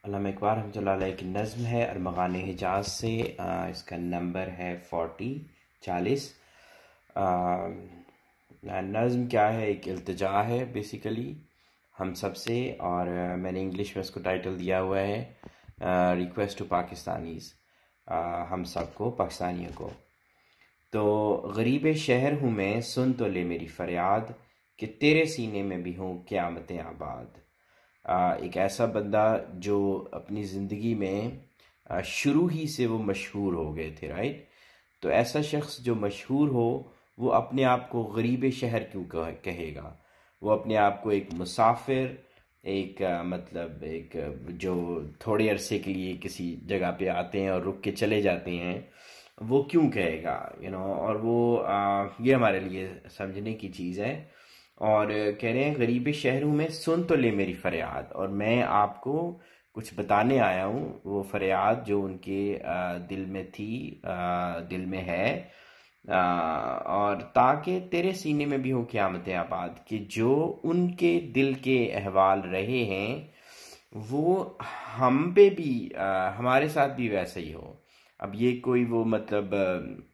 अल्लामा इकबाल रहमतुल्लाह अलैह की नज़्म है अरमग़ान हिजाज से। इसका नंबर है 40 नज़्म क्या है, एक इल्तिजा है बेसिकली हम सब से। और मैंने इंग्लिश में इसको टाइटल दिया हुआ है रिक्वेस्ट टू पाकिस्तानीज़, हम सब को, पाकिस्तानियों को। तो गरीब शहर हूँ मैं, सुन तो ले मेरी फरियाद, कि तेरे सीने में भी हूँ क़यामतें आबाद। एक ऐसा बंदा जो अपनी ज़िंदगी में शुरू ही से वो मशहूर हो गए थे, राइट। तो ऐसा शख्स जो मशहूर हो वो अपने आप को गरीब शहर क्यों कहेगा। वो अपने आप को एक मुसाफिर, एक मतलब एक जो थोड़े अरसे के लिए किसी जगह पे आते हैं और रुक के चले जाते हैं, वो क्यों कहेगा, और वो ये हमारे लिए समझने की चीज़ है। और कह रहे हैं गरीब शहर हूँ मैं, सुन तो ले मेरी फरियाद। और मैं आपको कुछ बताने आया हूँ वो फरियाद जो उनके दिल में थी, दिल में है। और ताकि तेरे सीने में भी हो क़यामतें आबाद, कि जो उनके दिल के अहवाल रहे हैं वो हम पे भी, हमारे साथ भी वैसे ही हो। अब ये कोई वो मतलब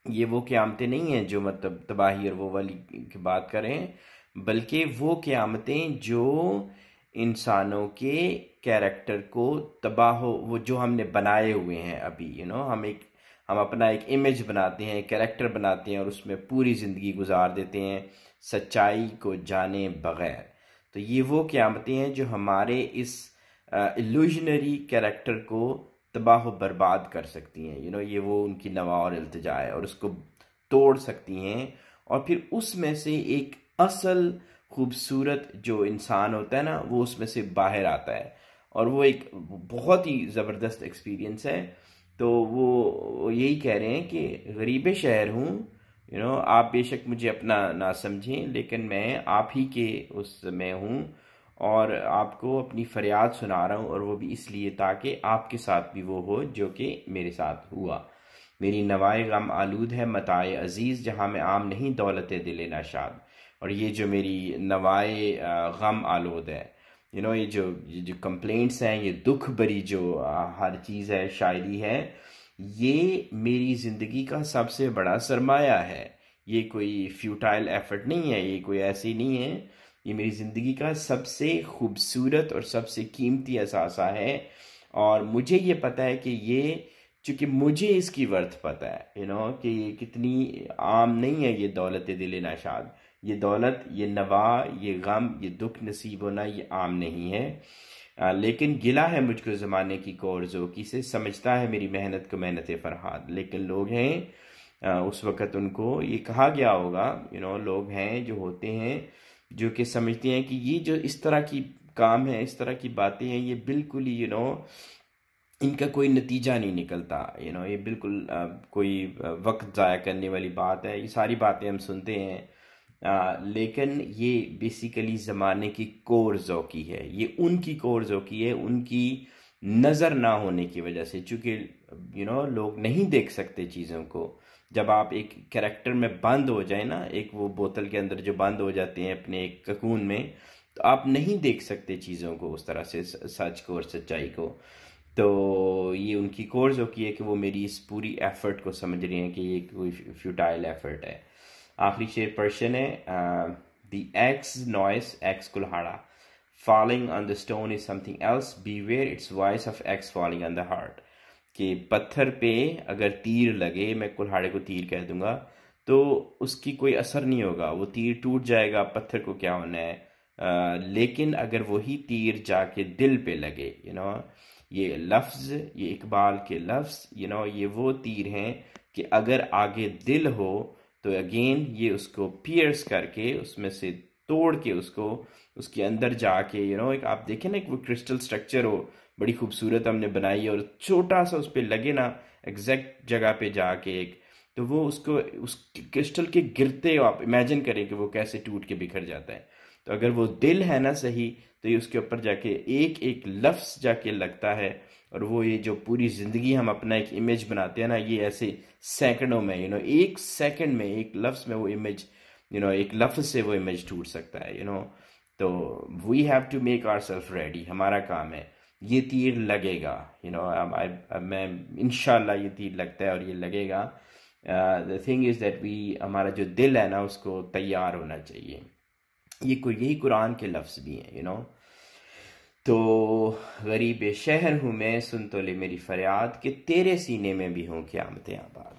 ये वो क़यामतें नहीं हैं जो मतलब तबाही और वो वाली की बात करें, बल्कि वो क़यामतें जो इंसानों के कैरेक्टर को तबाह हो, वो जो हमने बनाए हुए हैं अभी, हम अपना एक इमेज बनाते हैं, कैरेक्टर बनाते हैं और उसमें पूरी ज़िंदगी गुजार देते हैं सच्चाई को जाने बग़ैर। तो ये वो क़यामतें हैं जो हमारे इस इल्यूजनरी कैरेक्टर को तबाह बर्बाद कर सकती हैं। ये वो उनकी नवा और इल्तिजा है और उसको तोड़ सकती हैं। और फिर उसमें से एक असल खूबसूरत जो इंसान होता है ना, वो उसमें से बाहर आता है और वो एक बहुत ही ज़बरदस्त एक्सपीरियंस है। तो वो यही कह रहे हैं कि गरीब शहर हूँ, आप बेशक मुझे अपना ना समझें, लेकिन मैं आप ही के उस में हूँ और आपको अपनी फरियाद सुना रहा हूँ। और वो भी इसलिए ताकि आपके साथ भी वो हो जो कि मेरे साथ हुआ। मेरी नवाए गम आलूद है मताए अज़ीज़, जहाँ में आम नहीं दौलत दिल नाशाद। और ये जो मेरी नवाए गम आलूद है, ये जो कंप्लेंट्स हैं, ये दुख भरी जो हर चीज़ है, शायरी है, ये मेरी ज़िंदगी का सबसे बड़ा सरमाया है। ये कोई फ्यूटाइल एफर्ट नहीं है, ये कोई ऐसी नहीं है, ये मेरी ज़िंदगी का सबसे खूबसूरत और सबसे कीमती असासा है। और मुझे ये पता है कि ये, चूँकि मुझे इसकी वर्थ पता है, कि ये कितनी आम नहीं है ये दौलत दिल नाशाद। ये दौलत, ये नवा, ये गम, ये दुख नसीब होना ये आम नहीं है। लेकिन गिला है मुझको ज़माने की कोरज़ों की से, समझता है मेरी मेहनत को मेहनत फरहाद। लेकिन लोग हैं, उस वक़्त उनको ये कहा गया होगा, लोग हैं जो होते हैं जो कि समझते हैं कि ये जो इस तरह की काम है, इस तरह की बातें हैं, ये बिल्कुल ही इनका कोई नतीजा नहीं निकलता। ये बिल्कुल कोई वक्त ज़ाया करने वाली बात है। ये सारी बातें हम सुनते हैं, लेकिन ये बेसिकली ज़माने की कोर ज़ौकी है। ये उनकी कोर ज़ौकी है, उनकी नज़र ना होने की वजह से। चूँकि लोग नहीं देख सकते चीज़ों को। जब आप एक कैरेक्टर में बंद हो जाए ना, एक वो बोतल के अंदर जो बंद हो जाते हैं अपने एक ककून में, तो आप नहीं देख सकते चीज़ों को उस तरह से, सच को और सच्चाई को। तो ये उनकी कोर्स हो की है कि वो मेरी इस पूरी एफर्ट को समझ रही हैं कि ये कोई फ्यूटाइल एफर्ट है। आखिरी शेर पर्शियन है। द एक्स नॉइस एक्स कुल्हाड़ा, falling on the stone is something else, beware it's voice of axe falling on the heart. कि पत्थर पे अगर तीर लगे, मैं कुल्हाड़े को तीर कह दूंगा, तो उसकी कोई असर नहीं होगा, वो तीर टूट जाएगा, पत्थर को क्या होना है। लेकिन अगर वही तीर जाके दिल पे लगे, ये लफ्ज़, ये इकबाल के लफ्ज़, ये वो तीर हैं कि अगर आगे दिल हो तो अगेन ये उसको पियर्स करके, उसमें से तोड़ के उसको, उसके अंदर जाके, एक आप देखें ना, एक वो क्रिस्टल स्ट्रक्चर हो, बड़ी खूबसूरत हमने बनाई है, और छोटा सा उस पर लगे ना एग्जैक्ट जगह पे जाके एक, तो वो उसको उस क्रिस्टल के गिरते हो, आप इमेजिन करें कि वो कैसे टूट के बिखर जाता है। तो अगर वो दिल है ना सही, तो ये उसके ऊपर जाके एक एक लफ्ज़ जाके लगता है। और वो ये जो पूरी ज़िंदगी हम अपना एक इमेज बनाते हैं ना, ये ऐसे सेकंडों में, एक सेकंड में, एक लफ्ज़ में वो इमेज, एक लफ्ज़ से वो इमेज टूट सकता है। तो we have to make our self ready, हमारा काम है। ये तीर लगेगा, मैं इंशाल्लाह ये तीर लगता है और ये लगेगा। The thing is that we, हमारा जो दिल है ना उसको तैयार होना चाहिए। यही कुरान के लफ्ज़ भी हैं, तो गरीब शहर हूँ मैं, सुन तो ले मेरी फरियाद, कि तेरे सीने में भी हूँ क़यामत आबाद।